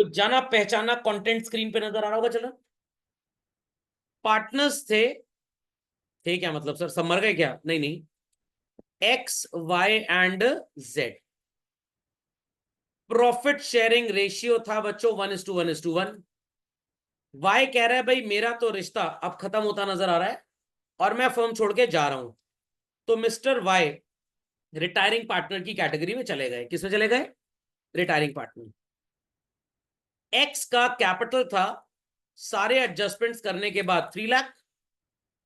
तो जाना पहचाना कंटेंट स्क्रीन पे नजर आ रहा होगा। चलो, पार्टनर्स थे क्या मतलब सर, सब मर गए क्या? नहीं नहीं, X Y and Z. Profit sharing ratio था बच्चों 1:1:1। वाई कह रहा है भाई मेरा तो रिश्ता अब खत्म होता नजर आ रहा है और मैं फर्म छोड़ के जा रहा हूं। तो मिस्टर वाई रिटायरिंग पार्टनर की कैटेगरी में चले गए। किसमें चले गए? Retiring partner. एक्स का कैपिटल था सारे एडजस्टमेंट्स करने के बाद 3 लाख,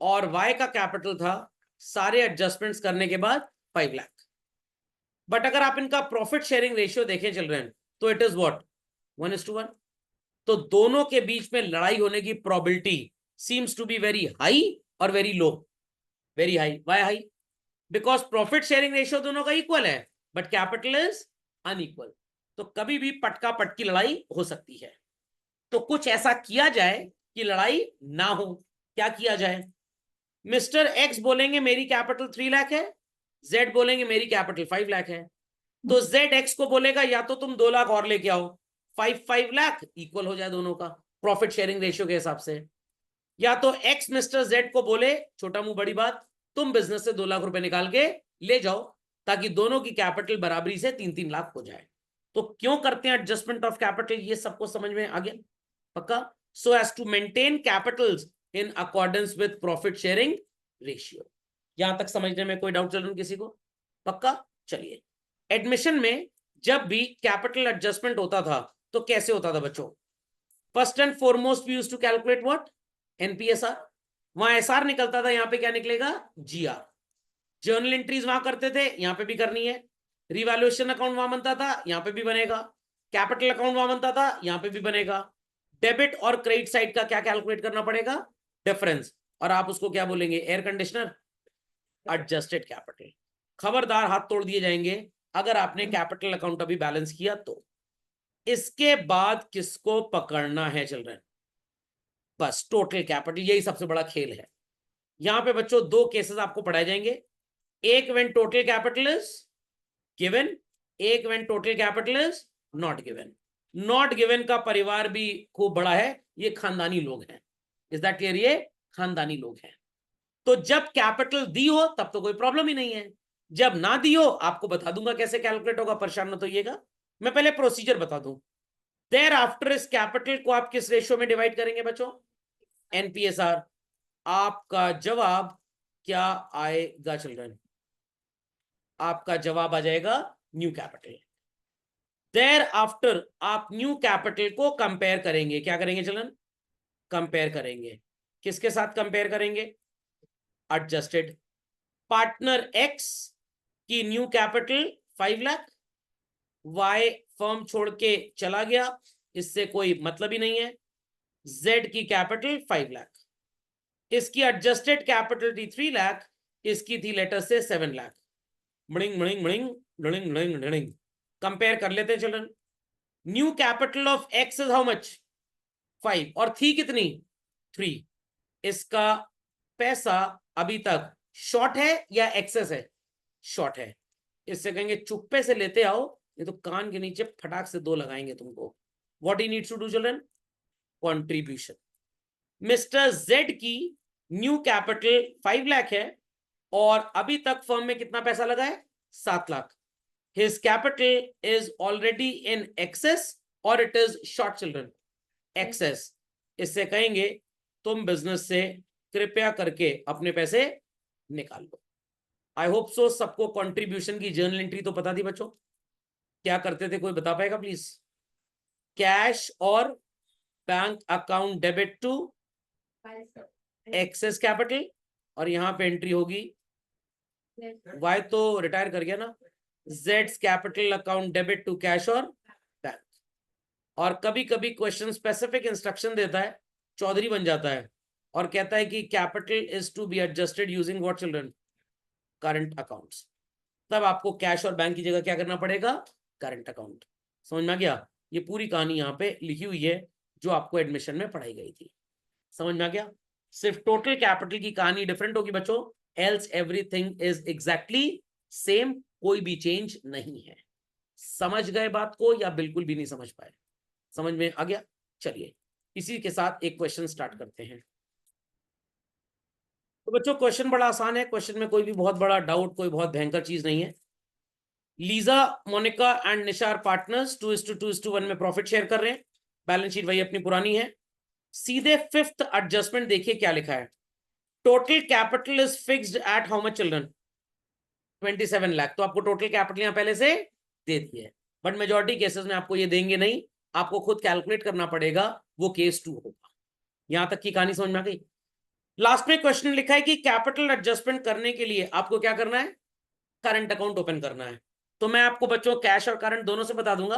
और वाई का कैपिटल था सारे एडजस्टमेंट्स करने के बाद 5 लाख। बट अगर आप इनका प्रॉफिट शेयरिंग रेशियो देखें चिल्ड्रन, तो इट इज व्हाट, 1:1। तो दोनों के बीच में लड़ाई होने की probability seems to be very high और very low. Very high. Why high? Because profit sharing ratio दोनों का इक्वल है बट कैपिटल इज अनइक्वल। तो कभी भी पटका पटकी लड़ाई हो सकती है। तो कुछ ऐसा किया जाए कि लड़ाई ना हो। क्या किया जाए? मिस्टर एक्स बोलेंगे मेरी कैपिटल 3 लाख है, जेड बोलेंगे मेरी कैपिटल 5 लाख है। तो जेड एक्स को बोलेगा या तो तुम 2 लाख और लेके आओ, 5 लाख इक्वल हो जाए दोनों का प्रॉफिट शेयरिंग रेशियो के हिसाब से। या तो एक्स मिस्टर जेड को बोले छोटा मुंह बड़ी बात, तुम बिजनेस से 2 लाख रुपए निकाल के ले जाओ, ताकि दोनों की कैपिटल बराबरी से 3-3 लाख हो जाए। तो क्यों करते हैं एडजस्टमेंट ऑफ कैपिटल, ये सबको समझ में आ गया? पक्का? So as to maintain capitals in accordance with profit sharing ratio. यहां तक समझने में कोई डाउट चल रहा है किसी को? पक्का? चलिए, एडमिशन में जब भी कैपिटल एडजस्टमेंट होता था तो कैसे होता था बच्चों? First and foremost we used to calculate what, NPSR. वहां एसआर निकलता था, यहां पे क्या निकलेगा? जीआर। जर्नल एंट्रीज वहां करते थे, यहां पे भी करनी है। रिवैल्यूएशन अकाउंट वहां बनता था, यहां पे भी बनेगा। कैपिटल अकाउंट वहां बनता था, यहां पे भी बनेगा। डेबिट और क्रेडिट साइड का क्या कैलकुलेट करना पड़ेगा? डिफरेंस। और आप उसको क्या बोलेंगे? Air conditioner, adjusted capital. खबरदार हाथ तोड़ दिए जाएंगे अगर आपने कैपिटल अकाउंट अभी बैलेंस किया तो। इसके बाद किसको पकड़ना है चिल्ड्रन? बस टोटल कैपिटल, यही सबसे बड़ा खेल है। यहां पे बच्चों 2 केसेस आपको पढ़ाए जाएंगे। एक when total capital is given, एक when total capital is not given. Not given का परिवार भी खूब बड़ा है, ये खानदानी लोग हैं। Is that clear? ये खानदानी लोग हैं। तो जब कैपिटल दी हो तब तो कोई प्रॉब्लम ही नहीं है, जब ना दी हो आपको बता दूंगा कैसे कैलकुलेट होगा, परेशान मत होइएगा। मैं पहले प्रोसीजर बता दूं। देयर आफ्टर इस कैपिटल को आप किस रेशियो में डिवाइड करेंगे बच्चों? एनपीएसआर। आपका जवाब क्या आएगा चिल्ड्रन? आपका जवाब आ जाएगा न्यू कैपिटल। देयर आफ्टर आप न्यू कैपिटल को कंपेयर करेंगे। क्या करेंगे चिल्ड्रन? कंपेयर करेंगे। किसके साथ कंपेयर करेंगे? एडजस्टेड। पार्टनर एक्स की new capital 5 lakh, Y firm छोड़ के चला गया, इससे कोई मतलब ही नहीं है। जेड की कैपिटल 5 लाख, इसकी एडजस्टेड कैपिटल थी 3 लाख, इसकी थी लेटर से 7 लाख। मड़िंग मड़िंग मड़िंग मड़िंग मड़िंग मड़िंग। कंपेयर कर लेते हैं children. New capital of x is how much? 5, और थी कितनी? 3। इसका पैसा अभी तक शॉर्ट है या एक्सेस है? शॉर्ट है। इससे कहेंगे चुप्पे से लेते आओ, ये तो कान के नीचे फटाक से 2 लगाएंगे तुमको। What he needs to do children? Contribution. Mister Z की न्यू कैपिटल 5 लाख है और अभी तक फर्म में कितना पैसा लगा है? 7 lakh. His capital is already in excess और it is short children, excess. इससे कहेंगे तुम बिजनेस से कृपया करके अपने पैसे निकाल लो। आई होप सो सबको कंट्रीब्यूशन की जर्नल एंट्री तो पता थी बच्चों? क्या करते थे, कोई बता पाएगा प्लीज? कैश और bank account debit to excess capital, और यहां पे एंट्री होगी वाई तो रिटायर कर गया ना, जेड्स capital account debit to cash और बैंक। और कभी कभी क्वेश्चन स्पेसिफिक इंस्ट्रक्शन देता है, चौधरी बन जाता है और कहता है कि capital is to be adjusted using what children? Current accounts. तब आपको कैश और बैंक की जगह क्या करना पड़ेगा? Current account. समझ में आ गया? ये पूरी कहानी यहाँ पे लिखी हुई है जो आपको एडमिशन में पढ़ाई गई थी। समझ में आ गया? सिर्फ टोटल कैपिटल की कहानी डिफरेंट होगी बच्चों, else everything is exactly same, कोई भी चेंज नहीं है। समझ गए बात को या बिल्कुल भी नहीं समझ पाए? समझ में आ गया? चलिए इसी के साथ एक क्वेश्चन स्टार्ट करते हैं। तो बच्चों क्वेश्चन बड़ा आसान है, क्वेश्चन में कोई भी बहुत बड़ा डाउट, कोई बहुत भयंकर चीज नहीं है। Lisa, Monica and Nishar partners 2:2:1 में प्रॉफिट शेयर कर रहे हैं। बैलेंस शीट वही अपनी पुरानी है। सीधे फिफ्थ एडजस्टमेंट देखिए क्या लिखा है। Total capital is fixed at how much children? 27 lakh. तो आपको टोटल कैपिटल यहां पहले से दे दी है, बट मेजॉरिटी केसेस में आपको ये देंगे नहीं, आपको खुद कैलकुलेट करना पड़ेगा, वो केस 2 होगा। यहां तक की कहानी समझ में आ गई? लास्ट में क्वेश्चन लिखा है कि कैपिटल एडजस्टमेंट करने के लिए आपको क्या करना है? करंट अकाउंट ओपन करना है। तो मैं आपको बच्चों कैश और करंट दोनों से बता दूंगा।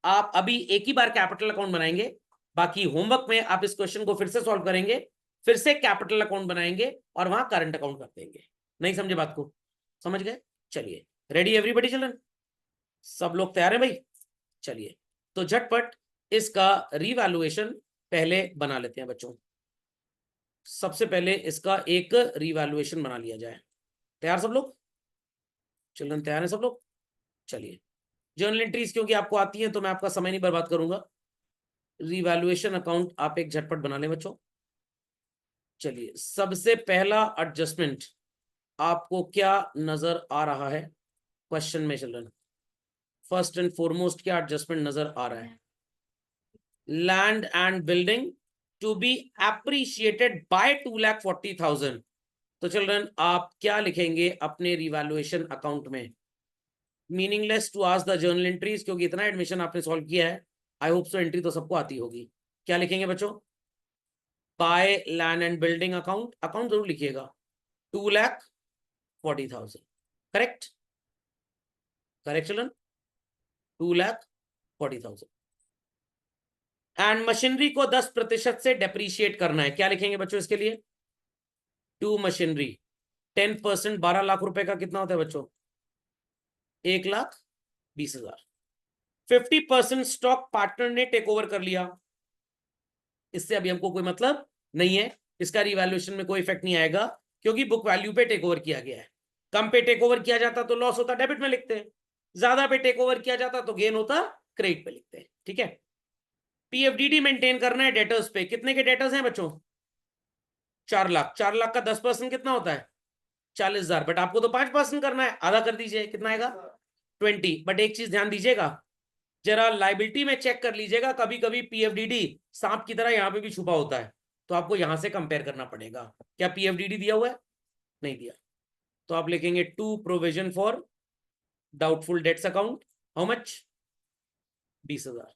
आप अभी एक ही बार कैपिटल अकाउंट बनाएंगे, बाकी होमवर्क में आप इस क्वेश्चन को फिर से सॉल्व करेंगे, फिर से कैपिटल अकाउंट बनाएंगे और वहां करंट अकाउंट कर देंगे। नहीं समझे बात को? समझ गए? चलिए रेडी एवरीबॉडी चिल्ड्रन? सब लोग तैयार है भाई? चलिए तो झटपट इसका रिवैल्यूएशन पहले बना लेते हैं बच्चों। सबसे पहले इसका एक रिवैल्यूएशन बना लिया जाए। तैयार सब लोग? चिल्ड्रन तैयार है सब लोग? चलिए जर्नल एंट्रीज क्योंकि आपको आती है तो मैं आपका समय नहीं बर्बाद करूंगा। रिवैल्यूएशन अकाउंट आप एक झटपट बना लें बच्चों। चलिए सबसे पहला एडजस्टमेंट आपको क्या नजर आ रहा है क्वेश्चन में चिल्ड्रन? फर्स्ट एंड फॉरमोस्ट क्या एडजस्टमेंट नजर आ रहा है? Land and building to be appreciated by 2,40,000। तो चिल्ड्रन आप क्या लिखेंगे अपने रिवैल्यूएशन अकाउंट में? Meaningless to ask the journal entries, क्योंकि इतना एडमिशन आपने सॉल्व किया है, आई होप सो एंट्री तो सबको आती होगी। क्या लिखेंगे बच्चों? By land and building account, account जरूर लिखिएगा, 2,40,000। Correct? Correct children? 2,40,000। And machinery को 10% से डेप्रीशिएट करना है। क्या लिखेंगे बच्चों इसके लिए? टू मशीनरी 10%, 12 लाख रुपए का कितना होता है बच्चों? 1,20,000। 50% स्टॉक पार्टनर ने टेक ओवर कर लिया, इससे अभी हमको कोई मतलब नहीं है, इसका रिवैल्यूएशन में कोई इफेक्ट नहीं आएगा, क्योंकि बुक वैल्यू पे टेक ओवर किया गया है। कम पे टेक ओवर किया जाता तो लॉस होता, डेबिट में लिखते हैं। ज्यादा पे टेक ओवर किया जाता तो गेन होता, क्रेडिट पे लिखते हैं। ठीक है? पीएफडीडी मेंटेन करना है डेटर्स पे। कितने के डेटर्स हैं बच्चों? 4 लाख। 4 लाख का 10% कितना होता है? 40,000। बट आपको तो 5% करना है, आधा कर दीजिए, कितना आएगा? 20। बट एक चीज ध्यान दीजिएगा, जरा लाइबिलिटी में चेक कर लीजिएगा, कभी कभी पीएफडीडी सांप की तरह यहां पे भी छुपा होता है, तो आपको यहां से कंपेयर करना पड़ेगा। क्या पीएफडीडी दिया हुआ है? नहीं दिया, तो आप लिखेंगे to provision for doubtful debts account, how much? 20,000।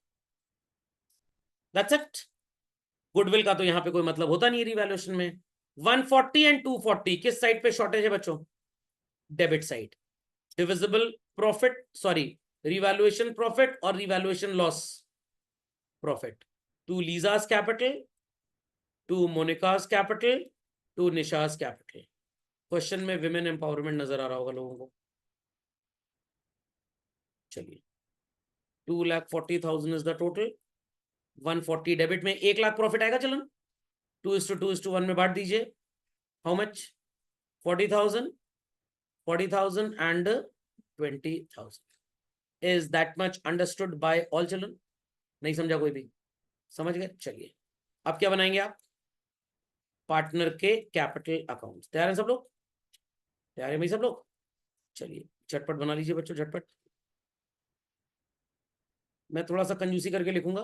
That's it. Goodwill का तो यहां पे कोई मतलब होता नहीं है रिवैल्यूएशन में। 140 एंड 240 किस साइड पे शॉर्टेज है बच्चों? Debit side. Divisible profit, sorry, revaluation profit और revaluation loss profit. To Lisa's capital, to Monica's capital, to Nisha's capital. Question में विमेन एम्पावरमेंट नजर आ रहा होगा लोगों को। चलिए 2,40,000 इज द टोटल। 140 डेबिट में 1 लाख प्रॉफिट आएगा चलन, 2:2:1 में बांट दीजिए। How much? 40,000, 40,000 and 20,000। Is that much understood by all children? नहीं समझा कोई भी? समझ गए? चलिए अब क्या बनाएंगे आप? पार्टनर के कैपिटल अकाउंट। तैयार है सब लोग? तैयार है भाई सब लोग? चलिए झटपट बना लीजिए बच्चों, झटपट। मैं थोड़ा सा कंजूसी करके लिखूंगा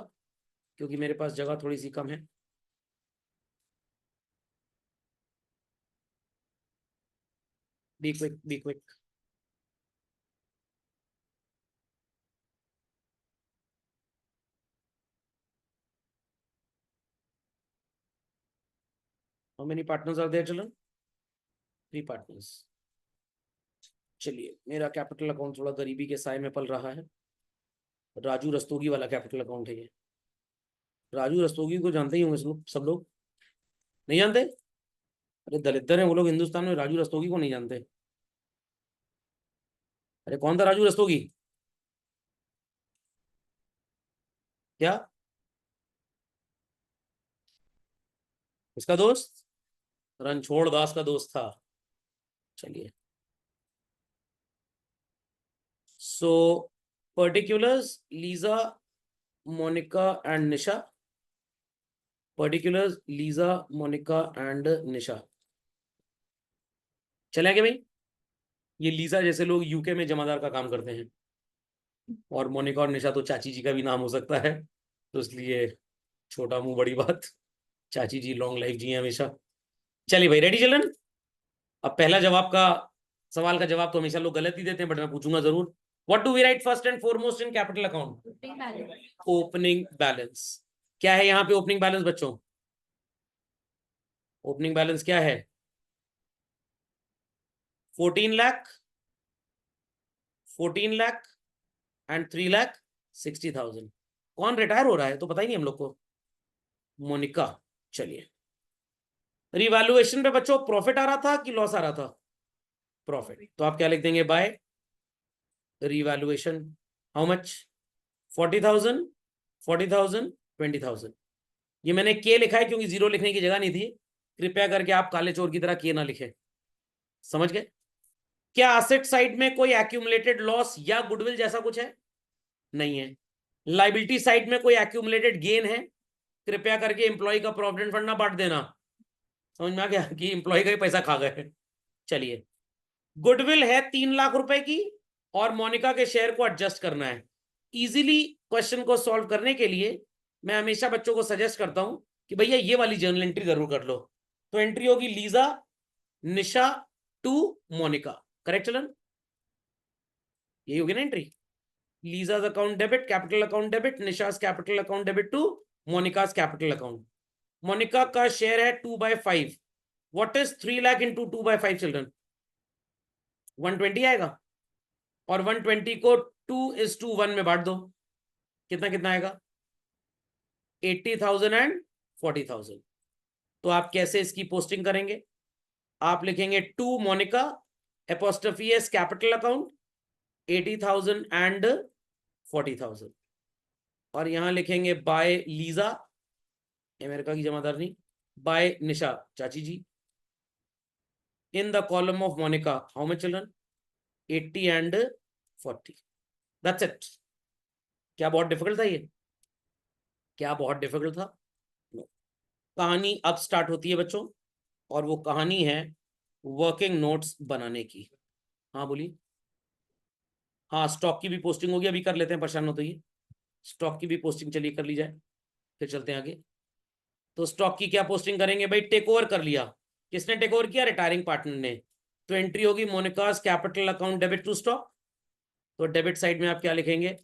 क्योंकि मेरे पास जगह थोड़ी सी कम है। Be quick, be quick. How many partners are there children? 3 partners. चलिए मेरा कैपिटल अकाउंट थोड़ा गरीबी के साय में पल रहा है। राजू रस्तोगी वाला कैपिटल अकाउंट है ये। राजू रस्तोगी को जानते ही होंगे सब लोग? नहीं जानते? अरे दलितर हैं वो लोग हिंदुस्तान में, राजू रस्तोगी को नहीं जानते? अरे कौन था राजू रस्तोगी? क्या? इसका दोस्त? रणछोड़ दास का दोस्त था। चलिए so particulars Lisa Monica and Nisha, particulars Lisa, Monica and Nisha. चलेंगे भाई? ये लीजा जैसे लोग यूके में जमादार का काम करते हैं, और मोनिका और निशा तो चाची जी का भी नाम हो सकता है, तो इसलिए छोटा मुंह बड़ी बात। चाची जी लॉन्ग लाइफ जी हमेशा। चलिए भाई, रेडी चिल्ड्रन? अब पहला जवाब का सवाल का जवाब तो हमेशा लोग गलत ही देते हैं, बट मैं पूछूंगा जरूर। What do we write first and foremost in capital account? Opening balance. क्या है यहाँ पे ओपनिंग बैलेंस बच्चों? ओपनिंग बैलेंस क्या है? 14 लाख, 14 लाख एंड 3,60,000। कौन रिटायर हो रहा है तो पता ही नहीं हम लोग को। मोनिका। चलिए, रिवैल्यूएशन पे बच्चों प्रॉफिट आ रहा था कि लॉस आ रहा था? प्रॉफिट। तो आप क्या लिख देंगे? By revaluation. How much? 40,000, 40,000, 20,000। ये मैंने के लिखा है क्योंकि जीरो लिखने की जगह नहीं थी। कृपया करके आप काले चोर की तरह के ना लिखें, समझ गए? क्या एसेट साइड में कोई एक्यूमुलेटेड लॉस या गुडविल जैसा कुछ है? नहीं है। लाइबिलिटी साइड में कोई एक्यूमुलेटेड गेन है? कृपया करके एम्प्लॉय का प्रोविडेंट फंड ना बांट देना। समझ में आ गया कि एम्प्लॉय का ही पैसा खा गए। चलिए, गुडविल है 3 लाख रुपए की, और मोनिका के शेयर को एडजस्ट करना है। इजीली क्वेश्चन को सॉल्व करने के लिए मैं हमेशा बच्चों को सजेस्ट करता हूं कि भैया ये वाली जर्नल एंट्री जरूर कर लो। तो एंट्री होगी Lisa, Nisha to Monica. Correct चलन? यही होगी ना entry? Lisa's account debit, capital account debit, Nisha's capital account debit to Monica's capital account. Monica का शेयर है 2/5। What is 3 lakh into 2/5 children? 120 आएगा, और 120 को 2:1 में बांट दो, कितना कितना आएगा? 80,000 एंड 40,000। तो आप कैसे इसकी पोस्टिंग करेंगे? आप लिखेंगे to Monica apostrophe S capital account 80,000 and 40,000, और यहां लिखेंगे बाय लीजा, अमेरिका की जमादार नहीं, बाय निशा चाची जी, in the column of Monica how much children? 80 and 40। That's it. क्या बहुत डिफिकल्ट था ये? क्या बहुत डिफिकल्ट था? no. कहानी अब स्टार्ट होती है बच्चों, और वो कहानी है वर्किंग नोट्स बनाने की। हाँ बोलिए। हाँ, स्टॉक की भी पोस्टिंग होगी, अभी कर लेते हैं, परेशान हो तो ये स्टॉक की भी पोस्टिंग चलिए कर ली जाए, फिर चलते हैं आगे। तो स्टॉक की क्या पोस्टिंग करेंगे भाई? टेक ओवर कर लिया। किसने टेक ओवर किया? रिटायरिंग पार्टनर ने। तो एंट्री होगी Monica's capital account debit to stock. तो डेबिट साइड में आप क्या लिखेंगे?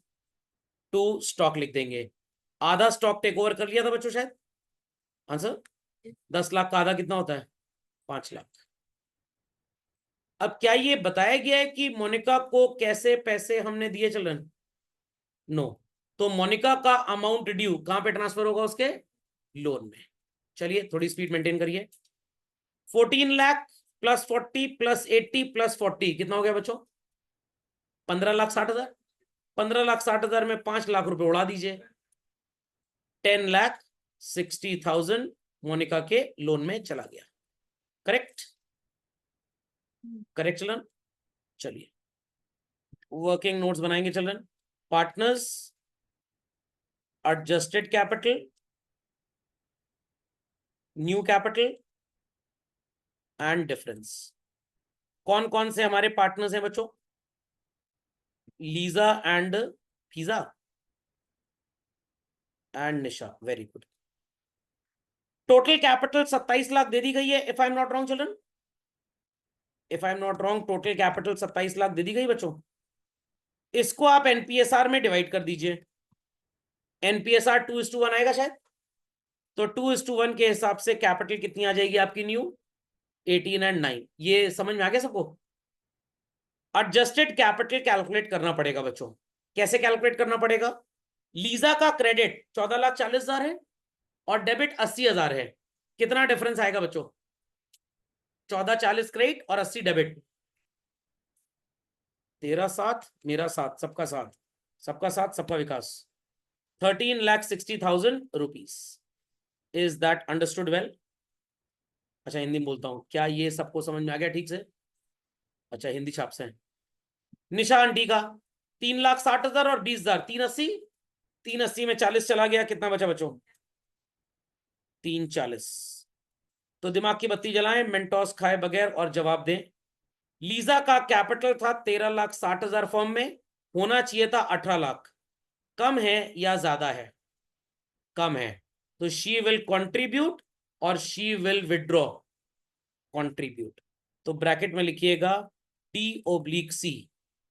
टू स्टॉक लिख देंगे। आधा स्टॉक टेक ओवर कर लिया था बच्चों शायद। आंसर 10 लाख का आधा कितना होता है? 5 लाख। अब क्या ये बताया गया है कि मोनिका को कैसे पैसे हमने दिए चिल्ड्रन? नो। तो मोनिका का अमाउंट ड्यू कहां पे ट्रांसफर होगा? उसके लोन में। चलिए थोड़ी स्पीड मेंटेन करिए। 14 लाख प्लस 40 प्लस 80 प्लस 40 कितना हो गया बच्चों? 15,60,000। 15,60,000 में 5 लाख रुपए उड़ा दीजिए। 10,60,000 मोनिका के लोन में चला गया। करेक्ट? Correct children? चलिए वर्किंग नोट्स बनाएंगे children. Partners, adjusted capital, new capital and difference. कौन कौन से हमारे पार्टनर्स हैं बच्चों? Liza and Fiza and Nisha. Very good. Total capital 27 lakh दे दी गई है, if I am not wrong children. If I am not wrong, total capital 27 lakh दे दी गई बच्चों। इसको आप एनपीएसआर में डिवाइड कर दीजिए। एनपीएसआर 2:1 आएगा शायद। तो 2:1 के हिसाब से कैपिटल कितनी आ जाएगी आपकी? New 18 and 9। ये समझ में आ गया सबको? एडजस्टेड कैपिटल कैलकुलेट करना पड़ेगा बच्चों। कैसे कैलकुलेट करना पड़ेगा? लीजा का क्रेडिट 14,40,000 है, और डेबिट 80,000 है। कितना डिफरेंस आएगा बच्चों? 14,40 क्रेडिट और 80 डेबिट। तेरा साथ मेरा साथ, सबका साथ, सबका साथ सबका विकास। 13,60,000 rupees. Is that understood well? अच्छा हिंदी में बोलता हूं, क्या ये सबको समझ में आ गया ठीक से? अच्छा हिंदी छाप से। निशा आंटी का 3,60,000 और 20,000, 380, 380 में 40 चला गया, कितना बचा बच्चों? 340। तो दिमाग की बत्ती जलाएं, मेंटोस खाए बगैर और जवाब दें। लीजा का कैपिटल था 13,60,000 फॉर्म में, होना चाहिए था 18 लाख। कम है या ज्यादा है? कम है, तो शी विल कंट्रीब्यूट और शी विल विड्रॉ। कंट्रीब्यूट, तो ब्रैकेट में लिखिएगा D/C,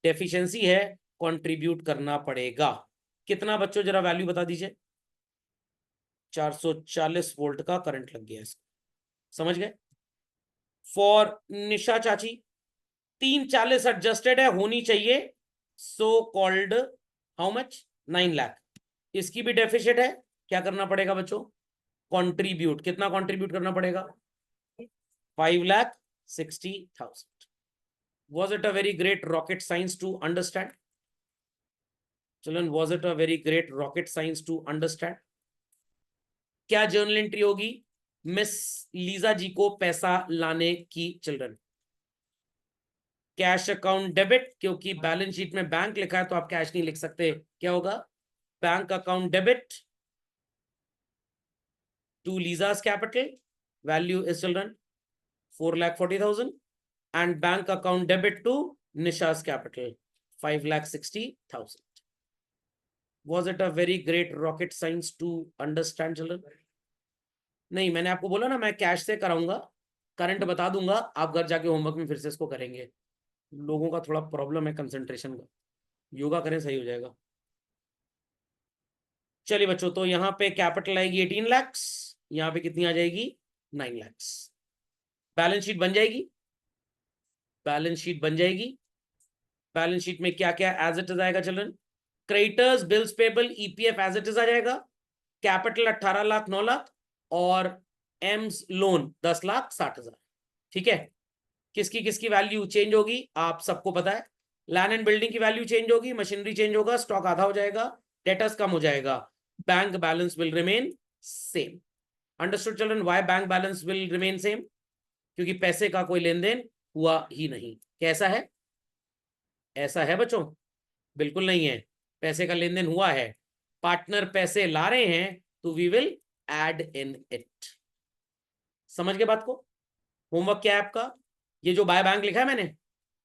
डेफिशिएंसी है, कंट्रीब्यूट करना पड़ेगा। कितना बच्चों जरा वैल्यू बता दीजिए। 440 वोल्ट का करंट लग गया इसको, समझ गए? फॉर निशा चाची 340 एडजस्टेड है, होनी चाहिए so called how much 9 lakh. इसकी भी डेफिशिट है, क्या करना पड़ेगा बच्चों? कंट्रीब्यूट। कितना कंट्रीब्यूट करना पड़ेगा? 5,60,000। Was it a very great rocket science to understand? Children, was it a very great rocket science to understand? क्या जर्नल एंट्री होगी? मिस लीजा जी को पैसा लाने की। चिल्ड्रन, कैश अकाउंट डेबिट, क्योंकि बैलेंस शीट में बैंक लिखा है तो आप कैश नहीं लिख सकते। क्या होगा? Bank account debit to Liza's capital, value is children 4,40,000, and bank account debit to Nisha's capital 5,60,000. Was it a very great rocket science to understand, children? नहीं, मैंने आपको बोला ना मैं कैश से कराऊंगा, करंट बता दूंगा, आप घर जाके होमवर्क में फिर से इसको करेंगे। लोगों का थोड़ा प्रॉब्लम है कंसंट्रेशन का, योगा करें सही हो जाएगा। चलिए बच्चों, तो यहाँ पे कैपिटल आएगी 18 लाख, यहाँ पे कितनी आ जाएगी? 9 लाख। बैलेंस शीट बन जाएगी, बैलेंस शीट बन जाएगी। बैलेंस शीट में क्या क्या एज इट इज आएगा children? Creditors, bills payable, EPF as it is आ जाएगा। कैपिटल 18 लाख 9 लाख और एम्स लोन 10,60,000। ठीक है, किसकी किसकी वैल्यू चेंज होगी आप सबको पता है। लैंड एंड बिल्डिंग की वैल्यू चेंज होगी, मशीनरी चेंज होगा, स्टॉक आधा हो जाएगा, डेटर्स कम हो जाएगा, bank balance will remain same. Understood children, why bank balance will remain same? क्योंकि पैसे का कोई लेन देन हुआ ही नहीं। कैसा है? ऐसा है बच्चों? बिल्कुल नहीं है, पैसे का लेन देन हुआ है। पार्टनर पैसे ला रहे हैं तो we will add in it. समझ गए बात को? होमवर्क क्या है आपका? ये जो बाय बैंक लिखा है मैंने,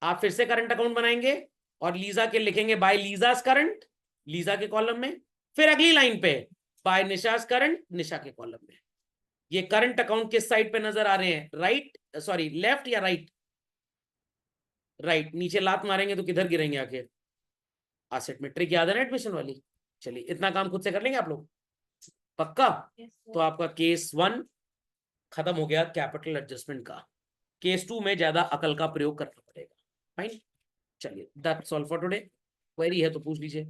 आप फिर से करंट अकाउंट बनाएंगे और लीजा के लिखेंगे बाय लीजास करंट, लीजा के कॉलम में, फिर अगली लाइन पे बाय निशास करंट, निशा के कॉलम में। ये करंट अकाउंट किस साइड पे नजर आ रहे हैं? राइट, सॉरी लेफ्ट या राइट? राइट। नीचे लात मारेंगे तो किधर गिरेंगे आखिर? एसेट में। ट्रिक याद है ना एडमिशन वाली? चलिए, इतना काम खुद से कर लेंगे आप लोग, पक्का? तो आपका केस 1 खत्म हो गया कैपिटल एडजस्टमेंट का। केस 2 में ज्यादा अकल का प्रयोग करना पड़ेगा। फाइन, चलिए that's all for today. Query है तो पूछ लीजिए।